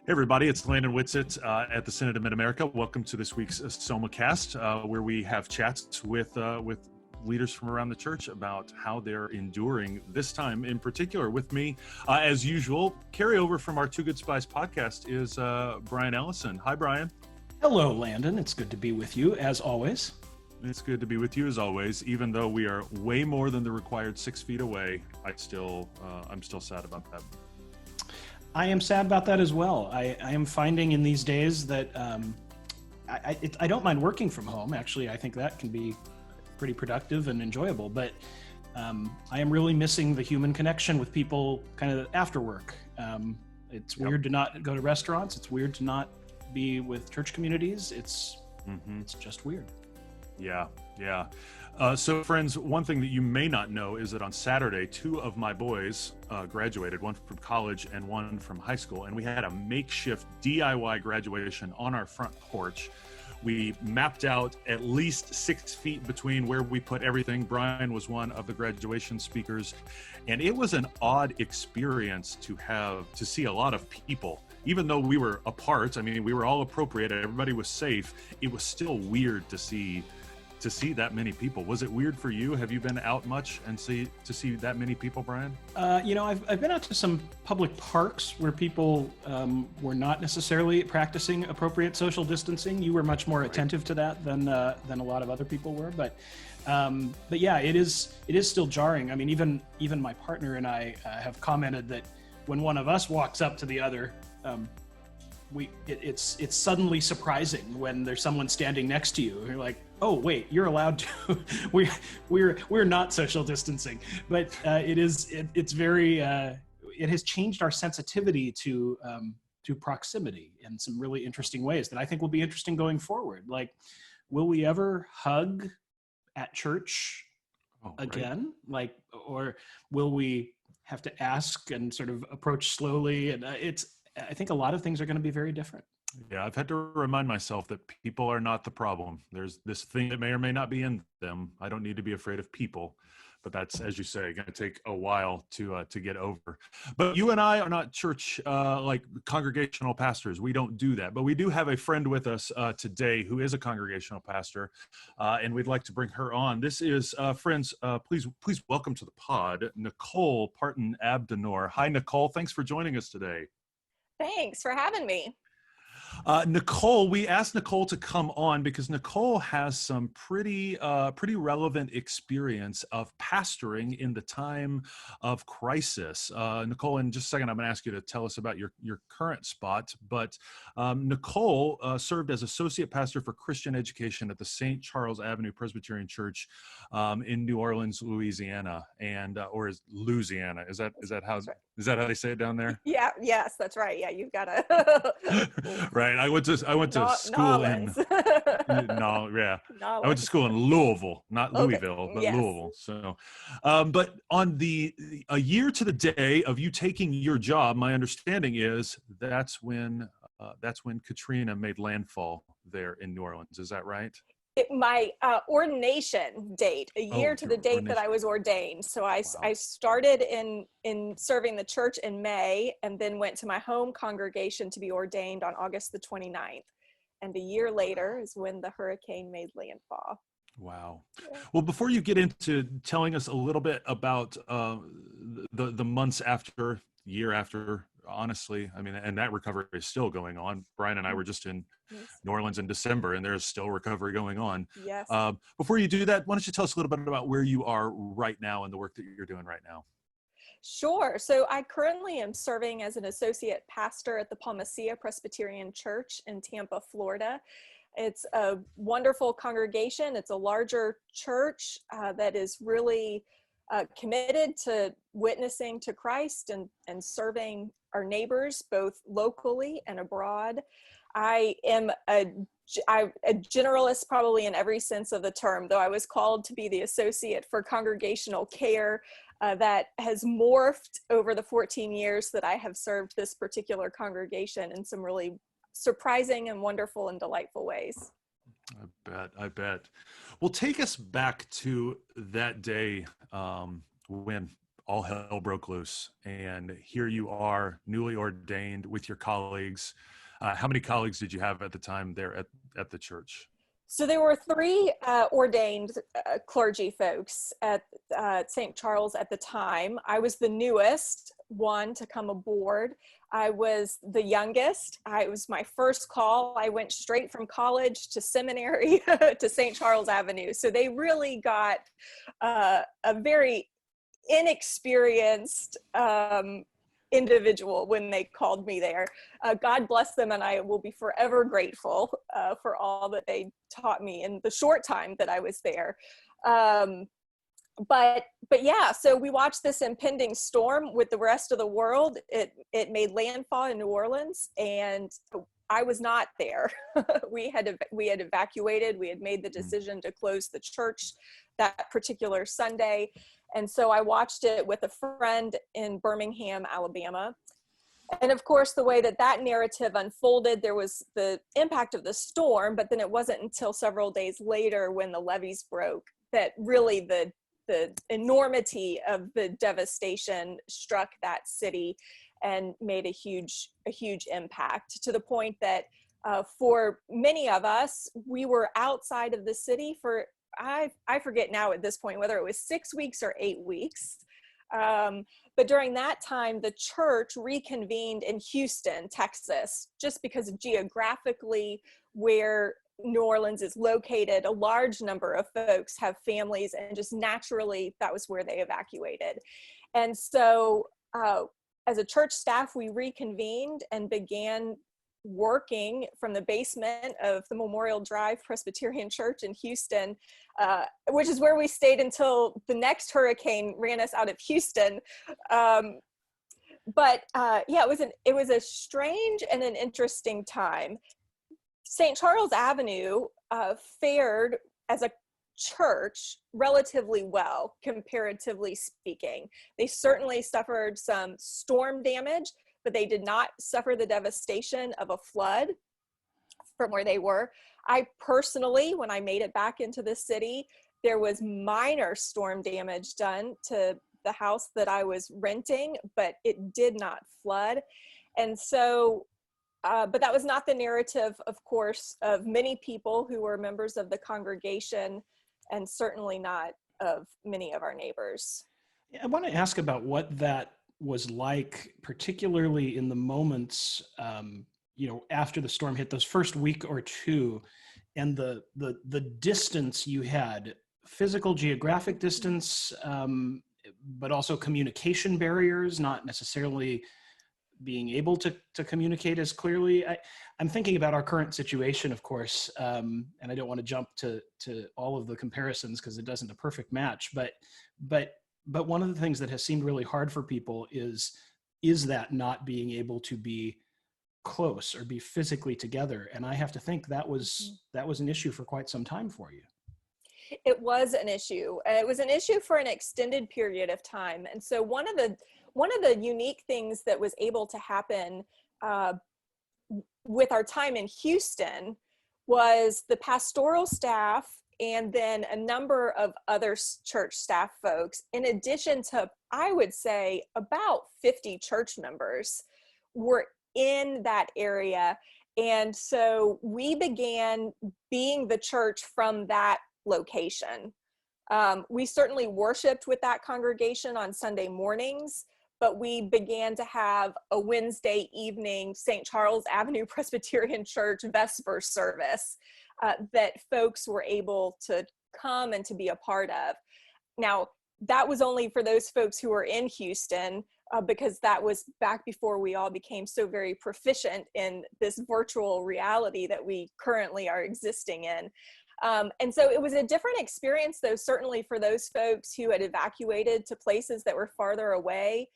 Hey everybody, it's Landon Whitsitt at the Synod of Mid-America. Welcome to this week's SoMAcast, where we have chats with leaders from around the church about how they're enduring this time in particular. With me, as usual, carryover from our Two Good Spies podcast is Brian Ellison. Hi, Brian. Hello, Landon. It's good to be with you, as always. It's good to be with you, as always. Even though we are way more than the required 6 feet away, I'm still sad about that. I am sad about that as well. I am finding in these days that I don't mind working from home. Actually, I think that can be pretty productive and enjoyable. But I am really missing the human connection with people kind of after work. It's weird to not go to restaurants. It's weird to not be with church communities. It's just weird. Yeah. So friends, one thing that you may not know is that on Saturday, 2 of my boys graduated, one from college and one from high school, and we had a makeshift DIY graduation on our front porch. We mapped out at least 6 feet between where we put everything. Brian was one of the graduation speakers, and it was an odd experience to see a lot of people. Even though we were apart, I mean, we were all appropriate, everybody was safe, it was still weird to see that many people. Was it weird for you? Have you been out much and to see that many people, Brian? I've been out to some public parks where people were not necessarily practicing appropriate social distancing. You were much more attentive to that than a lot of other people were. But yeah, it is still jarring. I mean, even my partner and I have commented that when one of us walks up to the other, it's suddenly surprising when there's someone standing next to you. You're like, oh wait, you're allowed to. we're not social distancing, but it has changed our sensitivity to proximity in some really interesting ways that I think will be interesting going forward. Like, will we ever hug at church again? Like, or will we have to ask and sort of approach slowly? And I think a lot of things are going to be very different. Yeah, I've had to remind myself that people are not the problem. There's this thing that may or may not be in them. I don't need to be afraid of people, but that's, as you say, going to take a while to get over. But you and I are not church like congregational pastors. We don't do that. But we do have a friend with us today who is a congregational pastor, and we'd like to bring her on. This is friends. Please welcome to the pod, Nicole Partin Abdnour. Hi, Nicole. Thanks for joining us today. Thanks for having me. Nicole, we asked Nicole to come on because Nicole has some pretty relevant experience of pastoring in the time of crisis. Nicole, in just a second, I'm going to ask you to tell us about your current spot. But Nicole served as associate pastor for Christian education at the St. Charles Avenue Presbyterian Church in New Orleans, Louisiana, or is Louisiana? Is that how they say it down there? Yeah. Yes, that's right. Yeah, you've got to. Right. I went to school in I went to school in Louisville, not Louisville, but yes. Louisville. So, but on a year to the day of you taking your job, my understanding is that's when Katrina made landfall there in New Orleans. Is that right? My ordination date, a year to the date that I was ordained. So I started in serving the church in May, and then went to my home congregation to be ordained on August the 29th. And a year later is when the hurricane made landfall. Wow. Well, before you get into telling us a little bit about the months after, year after, honestly, I mean, and that recovery is still going on. Brian and I were just in New Orleans in December, and there's still recovery going on. Yes. Before you do that, why don't you tell us a little bit about where you are right now and the work that you're doing right now? Sure. So I currently am serving as an associate pastor at the Palmacia Presbyterian Church in Tampa, Florida. It's a wonderful congregation. It's a larger church that is really committed to witnessing to Christ and serving our neighbors, both locally and abroad. I am a generalist probably in every sense of the term, though I was called to be the associate for congregational care that has morphed over the 14 years that I have served this particular congregation in some really surprising and wonderful and delightful ways. I bet. Well, take us back to that day when all hell broke loose. And here you are, newly ordained with your colleagues. How many colleagues did you have at the time there at the church? So there were three ordained clergy folks at St. Charles at the time. I was the newest one to come aboard. I was the youngest. It was my first call. I went straight from college to seminary to St. Charles Avenue. So they really got a very inexperienced individual when they called me there. God bless them, and I will be forever grateful for all that they taught me in the short time that I was there. But yeah, so we watched this impending storm with the rest of the world. It made landfall in New Orleans, and I was not there. we had evacuated. We had made the decision to close the church that particular Sunday. And so I watched it with a friend in Birmingham, Alabama. And of course, the way that narrative unfolded, there was the impact of the storm, but then it wasn't until several days later when the levees broke that really the enormity of the devastation struck that city and made a huge impact, to the point that for many of us, we were outside of the city for, I forget now at this point whether it was 6 weeks or 8 weeks. But during that time, the church reconvened in Houston, Texas, just because geographically where New Orleans is located, a large number of folks have families, and just naturally that was where they evacuated. And so as a church staff, we reconvened and began working from the basement of the Memorial Drive Presbyterian Church in Houston, which is where we stayed until the next hurricane ran us out of Houston. But yeah, it was a strange and an interesting time. St. Charles Avenue fared as a church relatively well, comparatively speaking. They certainly suffered some storm damage, but they did not suffer the devastation of a flood from where they were. I personally, when I made it back into the city, there was minor storm damage done to the house that I was renting, but it did not flood. And so, but that was not the narrative, of course, of many people who were members of the congregation, and certainly not of many of our neighbors. I want to ask about what that was like, particularly in the moments, after the storm hit, those first week or two, and the distance you had, physical geographic distance, but also communication barriers, not necessarily being able to communicate as clearly. I'm thinking about our current situation, of course, and I don't want to jump to all of the comparisons because it doesn't a perfect match, but one of the things that has seemed really hard for people is that not being able to be close or be physically together. And I have to think that was an issue for quite some time for you. It was an issue. It was an issue for an extended period of time. And so one of the unique things that was able to happen with our time in Houston was the pastoral staff, and then a number of other church staff folks, in addition to, I would say, about 50 church members, were in that area. And so we began being the church from that location. We certainly worshiped with that congregation on Sunday mornings, but we began to have a Wednesday evening St. Charles Avenue Presbyterian Church Vesper service that folks were able to come and to be a part of. Now, that was only for those folks who were in Houston, because that was back before we all became so very proficient in this virtual reality that we currently are existing in. And so it was a different experience, though, certainly for those folks who had evacuated to places that were farther away,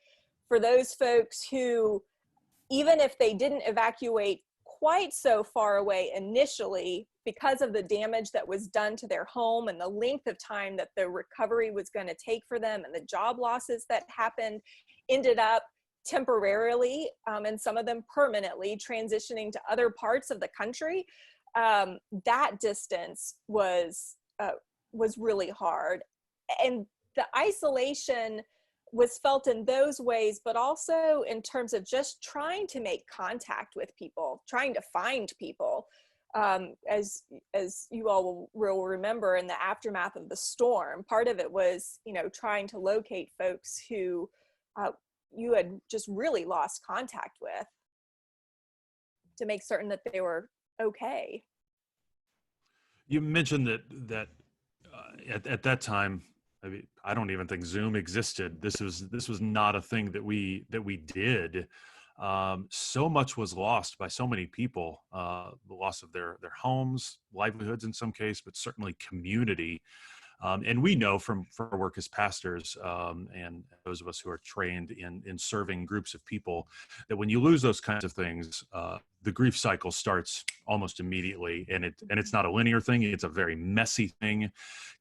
for those folks who, even if they didn't evacuate quite so far away initially, because of the damage that was done to their home and the length of time that the recovery was going to take for them, and the job losses that happened, ended up temporarily, and some of them permanently, transitioning to other parts of the country. That distance was really hard. And the isolation was felt in those ways, but also in terms of just trying to make contact with people, trying to find people. As you all will remember, in the aftermath of the storm, part of it was, trying to locate folks who you had just really lost contact with, to make certain that they were okay. You mentioned that at that time, I mean, I don't even think Zoom existed. This was not a thing that we did. So much was lost by so many people, the loss of their homes, livelihoods in some case, but certainly community. And we know from our work as pastors, and those of us who are trained in serving groups of people, that when you lose those kinds of things, the grief cycle starts almost immediately, and it's not a linear thing. It's a very messy thing.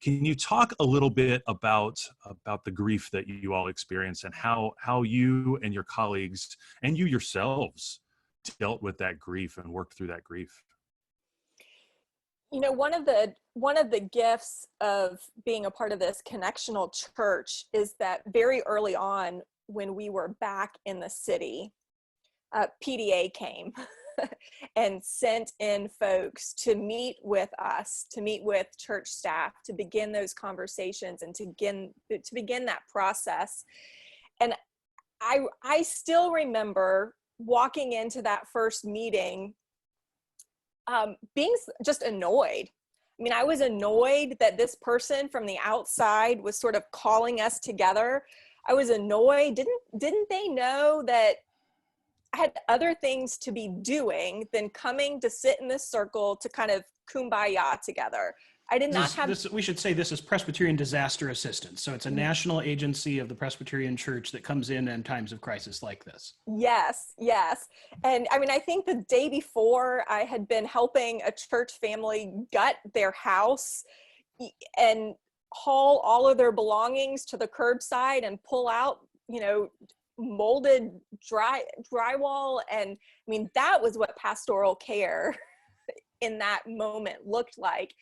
Can you talk a little bit about the grief that you all experience, and how you and your colleagues and you yourselves dealt with that grief and worked through that grief? One of the gifts of being a part of this connectional church is that very early on, when we were back in the city, PDA came and sent in folks to meet with us, to meet with church staff, to begin those conversations and to begin that process. And I still remember walking into that first meeting, being just annoyed. I mean, I was annoyed that this person from the outside was sort of calling us together. I was annoyed. Didn't they know that I had other things to be doing than coming to sit in this circle to kind of kumbaya together? I did not have... we should say this is Presbyterian Disaster Assistance. So it's a national agency of the Presbyterian Church that comes in times of crisis like this. Yes. And I mean, I think the day before, I had been helping a church family gut their house and haul all of their belongings to the curbside and pull out, molded drywall. And I mean, that was what pastoral care in that moment looked like.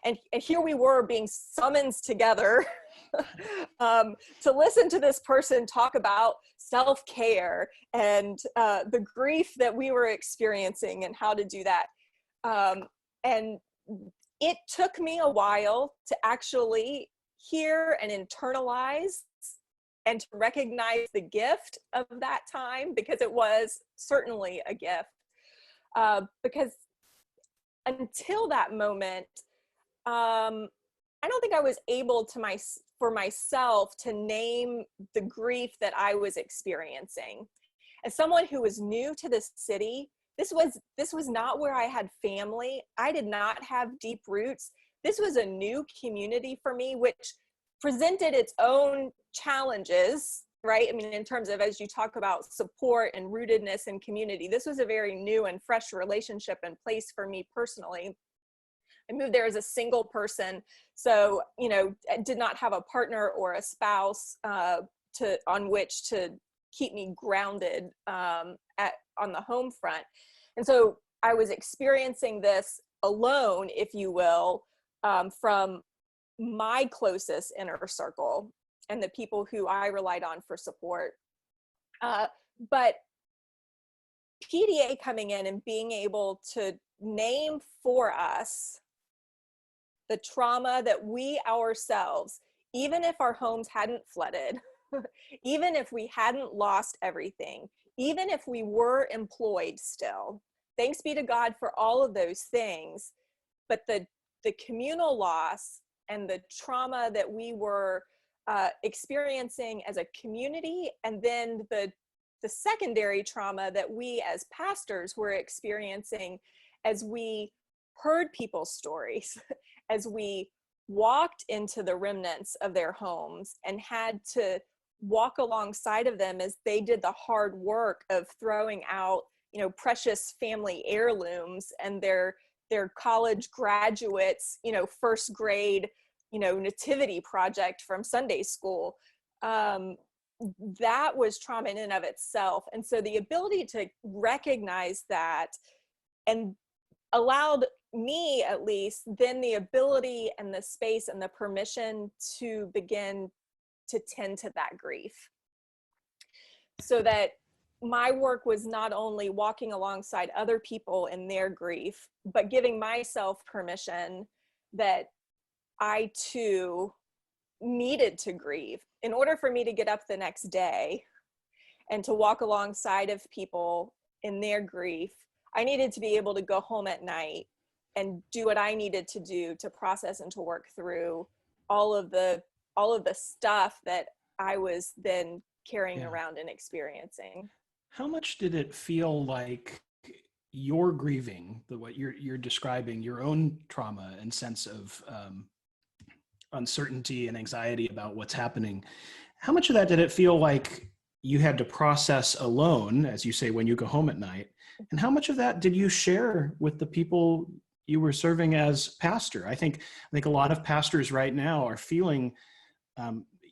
And here we were being summoned together to listen to this person talk about self-care and the grief that we were experiencing and how to do that. And it took me a while to actually hear and internalize and to recognize the gift of that time, because it was certainly a gift. Because until that moment, I don't think I was able for myself to name the grief that I was experiencing. As someone who was new to this city, this was not where I had family. I did not have deep roots. This was a new community for me, which presented its own challenges, right? I mean, in terms of, as you talk about support and rootedness and community, this was a very new and fresh relationship and place for me personally. I moved there as a single person, so did not have a partner or a spouse on which to keep me grounded on the home front, and so I was experiencing this alone, if you will, from my closest inner circle and the people who I relied on for support. But PDA coming in and being able to name for us the trauma that we ourselves, even if our homes hadn't flooded, even if we hadn't lost everything, even if we were employed still, thanks be to God for all of those things, but the communal loss and the trauma that we were experiencing as a community, and then the secondary trauma that we as pastors were experiencing as we heard people's stories, as we walked into the remnants of their homes and had to walk alongside of them as they did the hard work of throwing out, precious family heirlooms and their college graduates, first grade, nativity project from Sunday school. That was trauma in and of itself. And so the ability to recognize that and allowed me, at least, then the ability and the space and the permission to begin to tend to that grief, so that my work was not only walking alongside other people in their grief, but giving myself permission that I too needed to grieve. In order for me to get up the next day and to walk alongside of people in their grief, I needed to be able to go home at night and do what I needed to do to process and to work through all of the stuff that I was then carrying around and experiencing. How much did it feel like your grieving, what you're describing, your own trauma and sense of uncertainty and anxiety about what's happening? How much of that did it feel like you had to process alone, as you say, when you go home at night? And how much of that did you share with the people you were serving as pastor? I think a lot of pastors right now are feeling,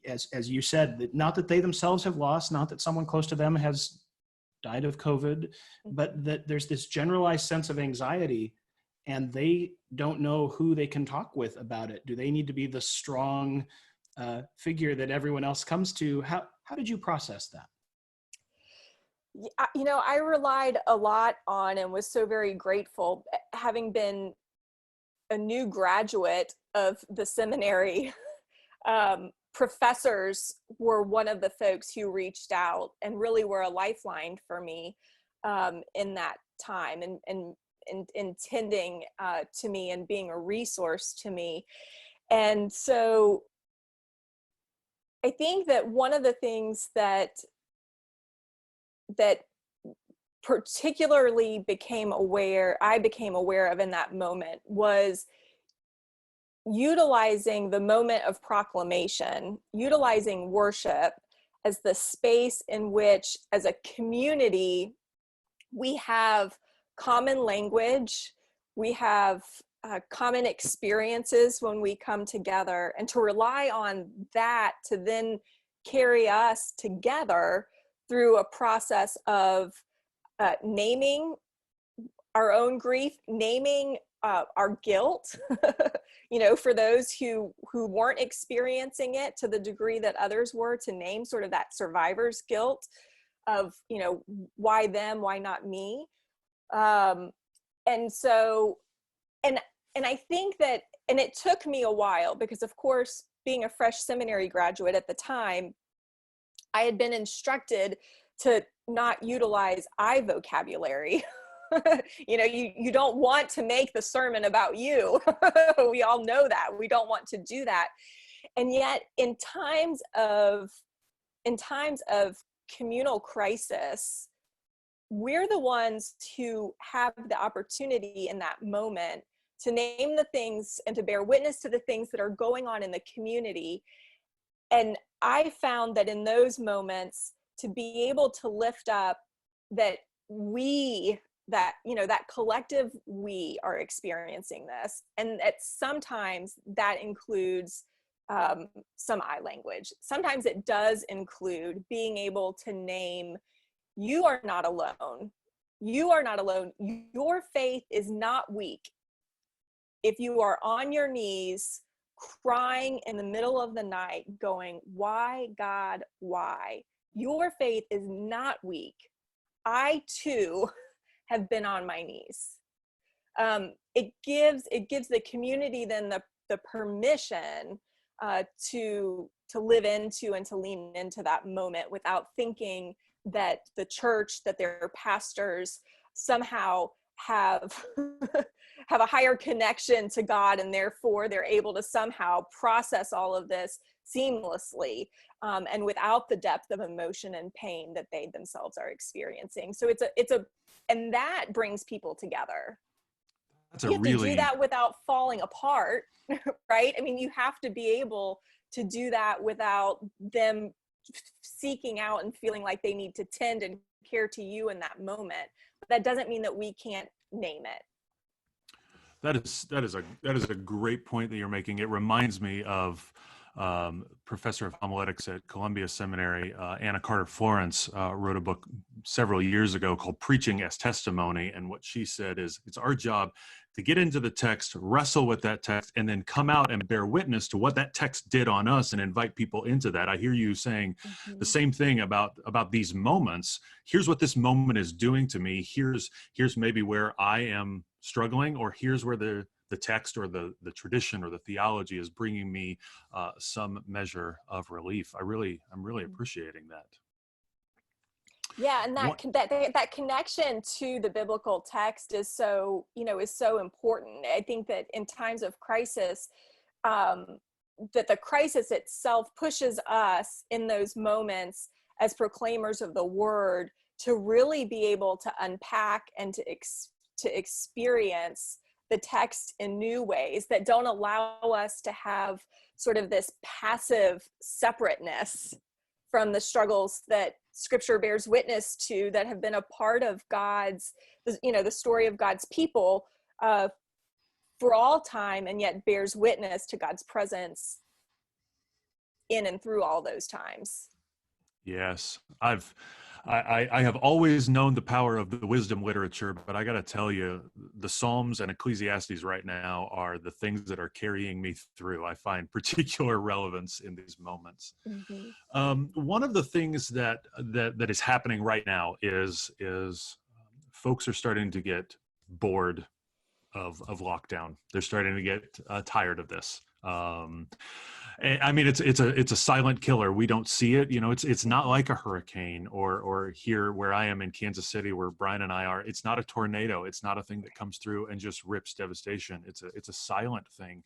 as you said, that not that they themselves have lost, not that someone close to them has died of COVID, but that there's this generalized sense of anxiety, and they don't know who they can talk with about it. Do they need to be the strong figure that everyone else comes to? How did you process that? You know, I relied a lot on and was so very grateful, having been a new graduate of the seminary. Professors were one of the folks who reached out and really were a lifeline for me in that time, and tending to me and being a resource to me. And so I think that one of the things that particularly I became aware of in that moment was utilizing the moment of proclamation, utilizing worship as the space in which, as a community, we have common language, we have common experiences when we come together, and to rely on that to then carry us together through a process of naming our own grief, naming our guilt, you know, for those who weren't experiencing it to the degree that others were, to name sort of that survivor's guilt of, you know, why them, why not me? And so, and I think that, and it took me a while, because of course, being a fresh seminary graduate at the time, I had been instructed to not utilize I vocabulary. You know, you don't want to make the sermon about you. We all know that. We don't want to do that. And yet in times of communal crisis, we're the ones who have the opportunity in that moment to name the things and to bear witness to the things that are going on in the community. And I found that in those moments, to be able to lift up that that collective we are experiencing this, and that sometimes that includes some I language. Sometimes it does include being able to name, you are not alone. You are not alone. Your faith is not weak. If you are on your knees crying in the middle of the night going, why, God, why? Your faith is not weak. I too have been on my knees. It gives the community then the permission to live into and to lean into that moment without thinking that the church, that their pastors somehow have have a higher connection to God, and therefore they're able to somehow process all of this seamlessly and without the depth of emotion and pain that they themselves are experiencing. So and that brings people together. You have to do that without falling apart, right? I mean, you have to be able to do that without them seeking out and feeling like they need to tend and care to you in that moment. But that doesn't mean that we can't name it. That is a great point that you're making. It reminds me of professor of homiletics at Columbia Seminary, Anna Carter Florence, wrote a book several years ago called Preaching as Testimony. And what she said is, it's our job to get into the text, wrestle with that text, and then come out and bear witness to what that text did on us and invite people into that. I hear you saying the same thing about these moments. Here's what this moment is doing to me. Here's maybe where I am struggling, or here's where the text or the tradition or the theology is bringing me some measure of relief. I'm really appreciating that. Yeah, and that connection to the biblical text is so important. I think that in times of crisis, that the crisis itself pushes us in those moments as proclaimers of the word to really be able to unpack and to experience the text in new ways that don't allow us to have sort of this passive separateness from the struggles that Scripture bears witness to, that have been a part of God's, the story of God's people for all time, and yet bears witness to God's presence in and through all those times. Yes, I have always known the power of the wisdom literature, but I got to tell you, the Psalms and Ecclesiastes right now are the things that are carrying me through. I find particular relevance in these moments. One of the things that is happening right now is folks are starting to get bored of lockdown. They're starting to get tired of this. I mean, it's a silent killer. We don't see it. It's not like a hurricane or here where I am in Kansas City, where Brian and I are. It's not a tornado. It's not a thing that comes through and just rips devastation. It's a silent thing.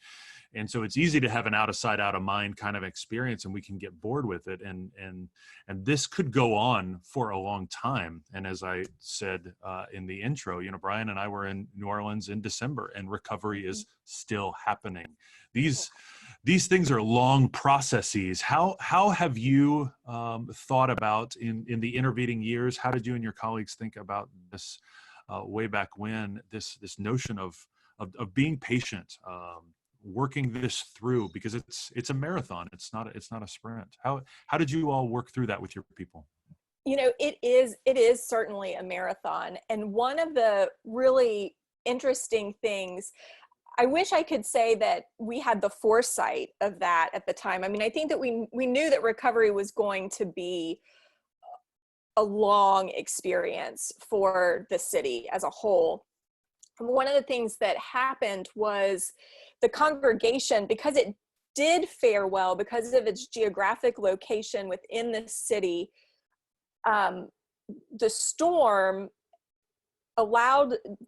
And so it's easy to have an out of sight, out of mind kind of experience, and we can get bored with it. And this could go on for a long time. And as I said in the intro, Brian and I were in New Orleans in December, and recovery is still happening. These things are long processes. How have you thought about in the intervening years? How did you and your colleagues think about this way back when? This notion of being patient, working this through, because it's a marathon. It's not a sprint. How did you all work through that with your people? It is certainly a marathon, and one of the really interesting things, I wish I could say that we had the foresight of that at the time. I mean, I think that we knew that recovery was going to be a long experience for the city as a whole. And one of the things that happened was the congregation, because it did fare well because of its geographic location within the city, the storm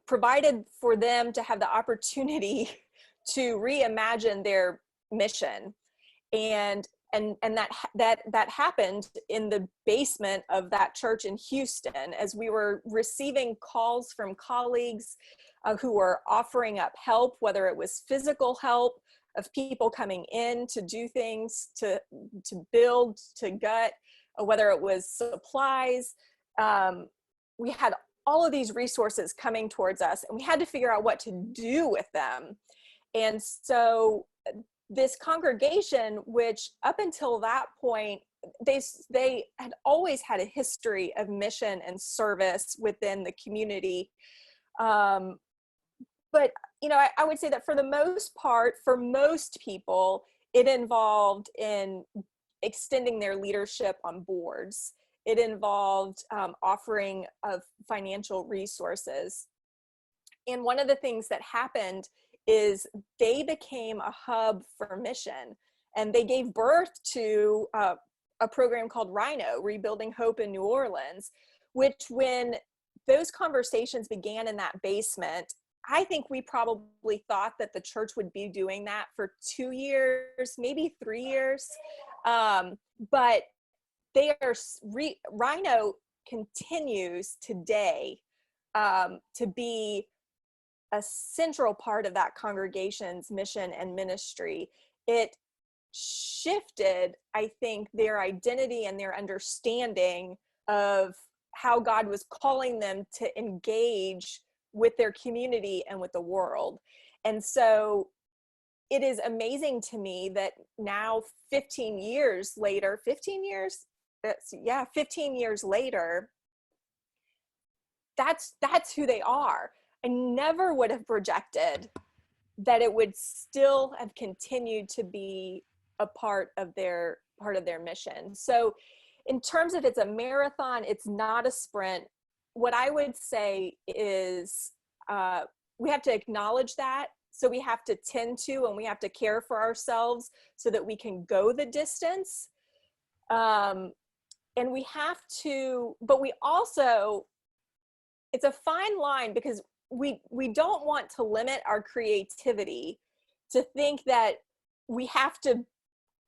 provided for them to have the opportunity to reimagine their mission. And that happened in the basement of that church in Houston, as we were receiving calls from colleagues who were offering up help, whether it was physical help of people coming in to do things, to build, to gut, whether it was supplies. We had all of these resources coming towards us, and we had to figure out what to do with them. And so this congregation, which up until that point, they had always had a history of mission and service within the community. But, I would say that for the most part, for most people, it involved in extending their leadership on boards. It involved offering of financial resources. And one of the things that happened is they became a hub for mission, and they gave birth to a program called Rhino, Rebuilding Hope in New Orleans, which, when those conversations began in that basement, I think we probably thought that the church would be doing that for 2 years, maybe 3 years. But Rhino continues today to be a central part of that congregation's mission and ministry. It shifted, I think, their identity and their understanding of how God was calling them to engage with their community and with the world. And so it is amazing to me that now 15 years later, that's who they are. I never would have projected that it would still have continued to be a part of their mission. So in terms of it's a marathon, it's not a sprint. What I would say is we have to acknowledge that. So we have to tend to, and we have to care for ourselves so that we can go the distance. And we have to, but we also, it's a fine line because we don't want to limit our creativity to think that we have to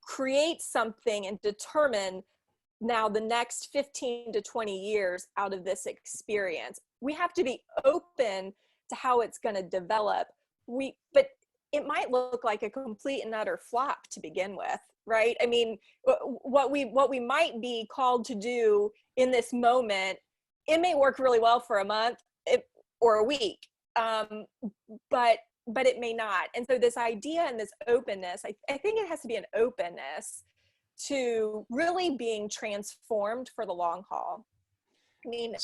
create something and determine now the next 15 to 20 years out of this experience. We have to be open to how it's going to develop. But it might look like a complete and utter flop to begin with, right? I mean, what we might be called to do in this moment, it may work really well for a month or a week, but it may not. And so this idea and this openness, I think it has to be an openness to really being transformed for the long haul. I mean,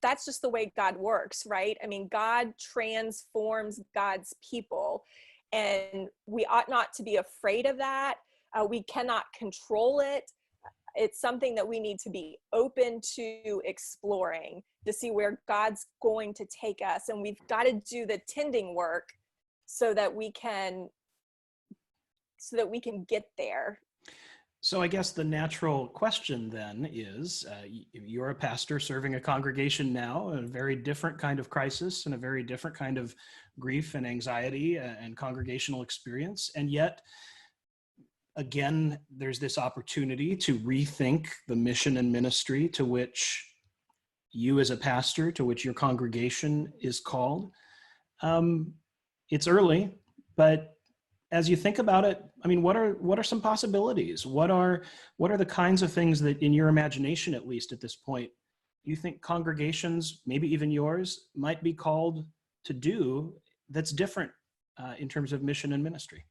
that's just the way God works, right? I mean, God transforms God's people, and we ought not to be afraid of that. We cannot control it. It's something that we need to be open to exploring to see where God's going to take us. And we've got to do the tending work so that we can get there. So I guess the natural question then is, you're a pastor serving a congregation now, a very different kind of crisis and a very different kind of grief and anxiety and congregational experience. And yet, again, there's this opportunity to rethink the mission and ministry to which you as a pastor, to which your congregation is called. It's early, but as you think about it, I mean, what are some possibilities? What are the kinds of things that, in your imagination, at least at this point, you think congregations, maybe even yours, might be called to do that's different in terms of mission and ministry?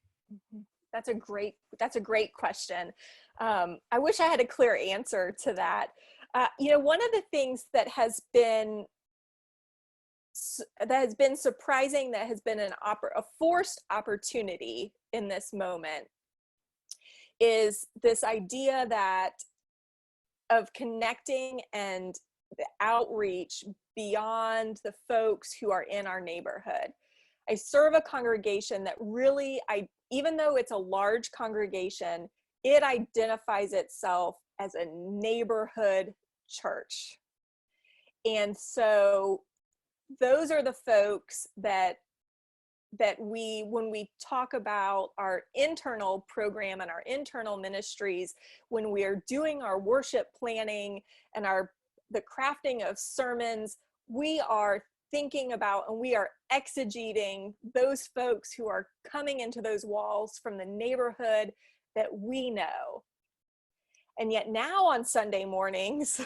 That's a great question. I wish I had a clear answer to that. One of the things that has been surprising, that has been a forced opportunity in this moment, is this idea of connecting and the outreach beyond the folks who are in our neighborhood. I serve a congregation that really, even though it's a large congregation, it identifies itself as a neighborhood church. And so those are the folks that when we talk about our internal program and our internal ministries, when we are doing our worship planning and the crafting of sermons, we are thinking about and we are exegeting those folks who are coming into those walls from the neighborhood that we know. And yet now on Sunday mornings,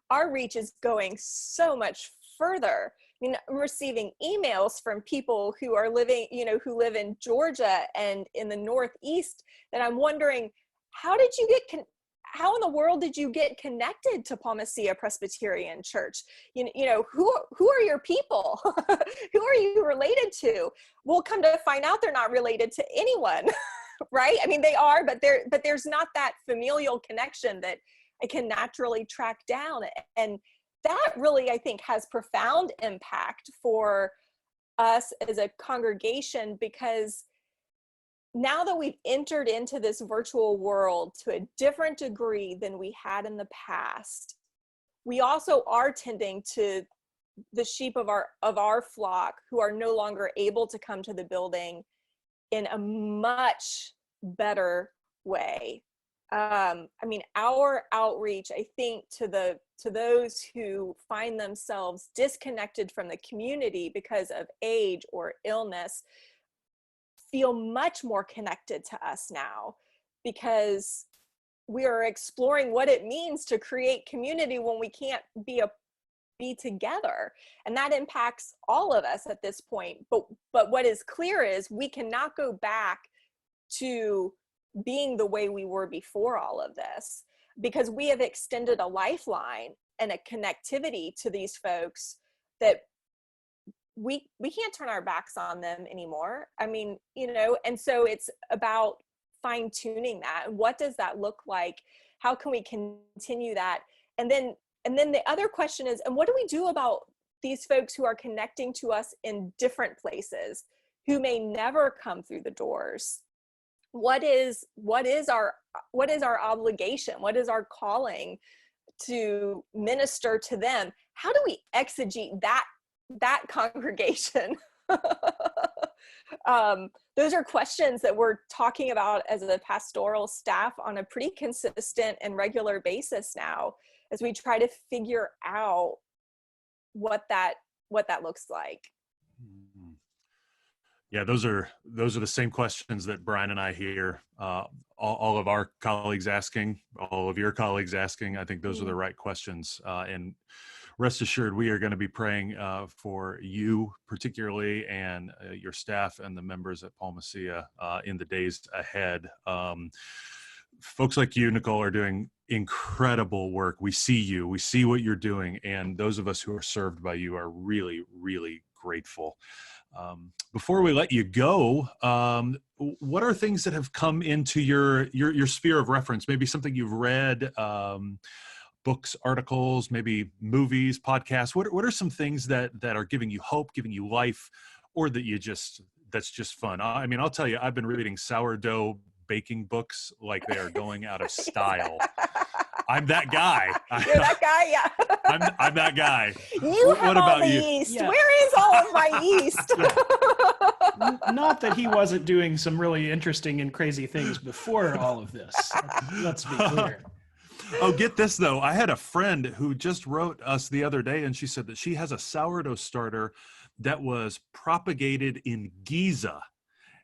our reach is going so much further. I mean, I'm receiving emails from people who are living, who live in Georgia and in the Northeast, that I'm wondering, how in the world did you get connected to Palmacia Presbyterian Church? Who are your people? Who are you related to? We'll come to find out they're not related to anyone, right? I mean, they are, but there's not that familial connection that I can naturally track down. And that really, I think, has profound impact for us as a congregation, because now that we've entered into this virtual world to a different degree than we had in the past, we also are tending to the sheep of our flock who are no longer able to come to the building in a much better way. Our outreach, I think, to those who find themselves disconnected from the community because of age or illness, feel much more connected to us now, because we are exploring what it means to create community when we can't be together, and that impacts all of us at this point. But what is clear is we cannot go back to being the way we were before all of this, because we have extended a lifeline and a connectivity to these folks that we can't turn our backs on them anymore. I mean, and so it's about fine tuning that. What does that look like? How can we continue that? And then the other question is, and what do we do about these folks who are connecting to us in different places, who may never come through the doors? What is our obligation? What is our calling to minister to them? How do we exegete that congregation? Those are questions that we're talking about as a pastoral staff on a pretty consistent and regular basis now, as we try to figure out what that looks like. Yeah, those are the same questions that Brian and I hear all of our colleagues asking, all of your colleagues asking. I think those are the right questions. And rest assured, we are going to be praying for you particularly, and your staff and the members at Paul Messia in the days ahead. Folks like you, Nicole, are doing incredible work. We see you, we see what you're doing, and those of us who are served by you are really, really grateful. Before we let you go, what are things that have come into your sphere of reference? Maybe something you've read, books, articles, maybe movies, podcasts. What are some things that are giving you hope, giving you life, or that's just fun? I mean, I'll tell you, I've been reading sourdough baking books like they are going out of style. I'm that guy. You're that guy, yeah. I'm that guy. You have all the yeast. Yeah. Where is all of my yeast? Yeah. Not that he wasn't doing some really interesting and crazy things before all of this. Let's be clear. Oh, get this though. I had a friend who just wrote us the other day, and she said that she has a sourdough starter that was propagated in Giza.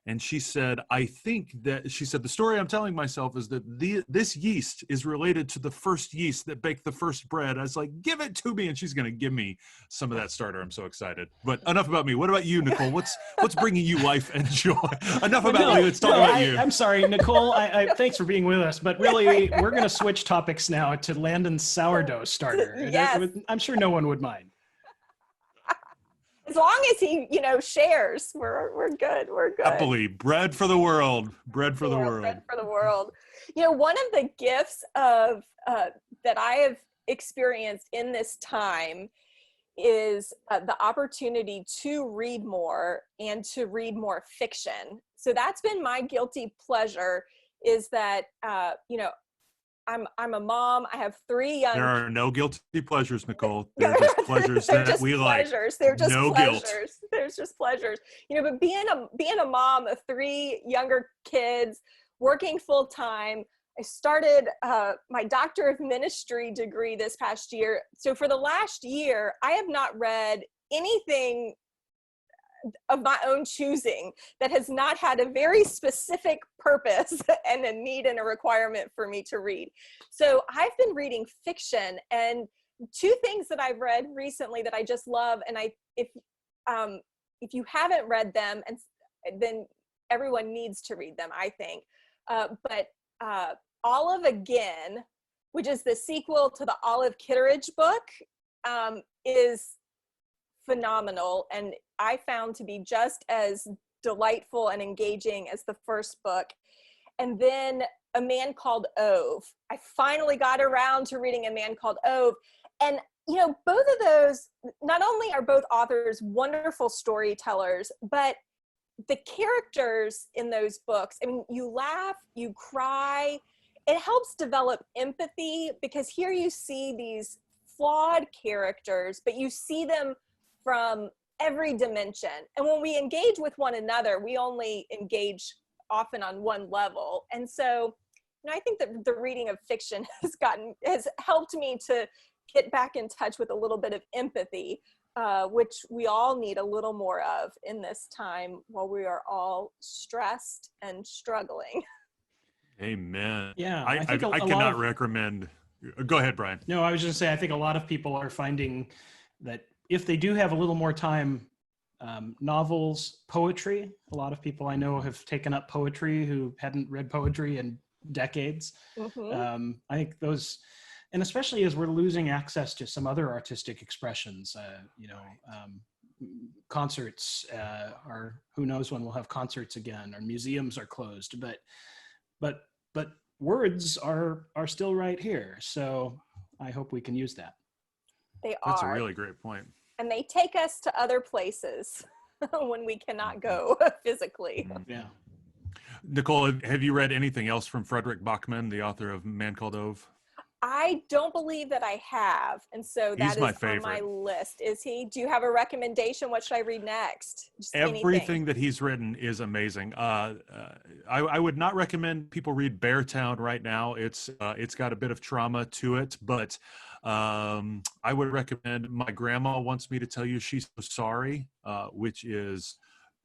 And she said, the story I'm telling myself is that this yeast is related to the first yeast that baked the first bread. I was like, give it to me. And she's going to give me some of that starter. I'm so excited. But enough about me. What about you, Nicole? What's bringing you life and joy? Enough about me. Let's talk about you. I'm sorry, Nicole. I thanks for being with us. But really, we're going to switch topics now to Landon's sourdough starter. Yes. I'm sure no one would mind. As long as he, shares, we're good. We're good. Happily, bread for the world. Bread for the world. Bread for the world. One of the gifts of that I have experienced in this time is the opportunity to read more and to read more fiction. So that's been my guilty pleasure. Is that I'm a mom. I have 3 young. There are no guilty pleasures, Nicole. They're just pleasures that we like. They're just no pleasures. Guilt. There's just pleasures. But being a mom of 3 younger kids, working full time, I started my Doctor of Ministry degree this past year. So for the last year, I have not read anything of my own choosing that has not had a very specific purpose and a need and a requirement for me to read. So I've been reading fiction, and 2 things that I've read recently that I just love. And if you haven't read them, and then everyone needs to read them, I think. But Olive Again, which is the sequel to the Olive Kitteridge book, is phenomenal, and I found to be just as delightful and engaging as the first book. And then A Man Called Ove. I finally got around to reading A Man Called Ove. And, both of those, not only are both authors wonderful storytellers, but the characters in those books, I mean, you laugh, you cry. It helps develop empathy, because here you see these flawed characters, but you see them from every dimension. And when we engage with one another, we only engage often on one level. And so, I think that the reading of fiction has helped me to get back in touch with a little bit of empathy, which we all need a little more of in this time while we are all stressed and struggling. Amen. Yeah, I cannot recommend. Go ahead, Brian. No, I was just saying, I think a lot of people are finding that if they do have a little more time, novels, poetry, a lot of people I know have taken up poetry who hadn't read poetry in decades. Mm-hmm. I think those, and especially as we're losing access to some other artistic expressions, concerts are, who knows when we'll have concerts again, or museums are closed, but words are still right here. So I hope we can use that. They That's are. a really great point. And they take us to other places when we cannot go physically. Yeah. Nicole, have you read anything else from Frederick Bachman, the author of Man Called Ove? I don't believe that I have. And so that He's my is on my favorite. list. Is he? Do you have a recommendation? What should I read next? Just Everything anything. that he's written is amazing. I would not recommend people read Beartown right now. It's got a bit of trauma to it, but I would recommend My Grandma Wants Me to Tell You She's So Sorry, which is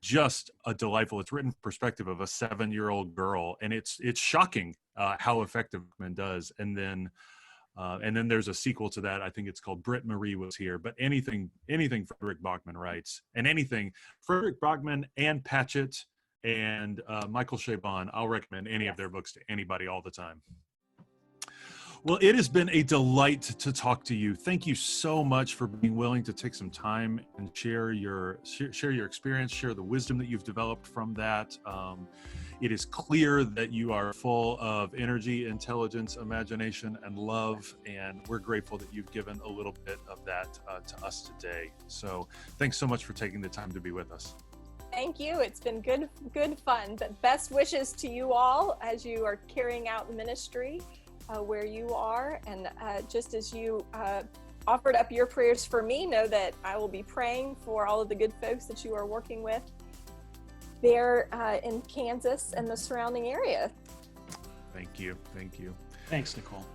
just a delightful. It's written from perspective of a 7-year-old girl, and it's shocking how effective Bachman does. And then there's a sequel to that. I think it's called Britt Marie Was Here. But anything Frederick Bachman writes, and anything Frederick Bachman and Patchett and Michael Chabon, I'll recommend any of their books to anybody all the time. Well, it has been a delight to talk to you. Thank you so much for being willing to take some time and share your experience, share the wisdom that you've developed from that. It is clear that you are full of energy, intelligence, imagination, and love, and we're grateful that you've given a little bit of that to us today. So thanks so much for taking the time to be with us. Thank you. It's been good fun. But best wishes to you all as you are carrying out the ministry where you are. And just as you offered up your prayers for me, know that I will be praying for all of the good folks that you are working with there in Kansas and the surrounding area. Thank you. Thanks, Nicole.